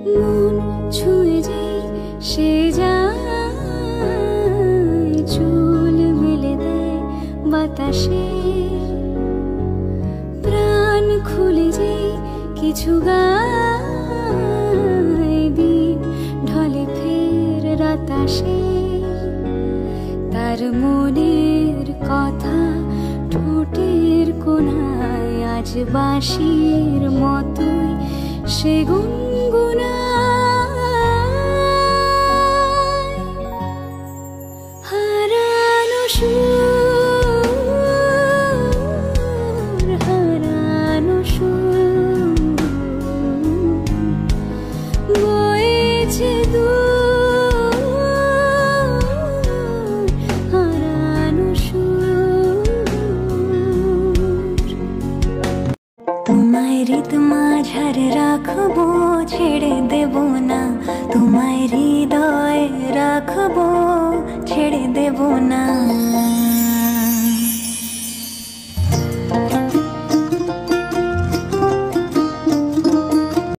মন ছুঁয়ে যেই সে যায়, চুল মেলে দেয় বাতাসে, প্রাণ খুলে যেই কিছু গায়, দিন ঢলে ফের রাত আসে। তার মনের কথা ঠোঁটের কোণায় আজ বাঁশির মতোই সে গুনগুনায়। হারানো সুর, হারানো সুর, বয়েছে দূর, হারানো সুর। তোমায় হৃদ মাঝারে রাখবো, ছেড়ে দেব না, তোমায় হৃদয়ে রাখবো, ছেড়ে দেব না।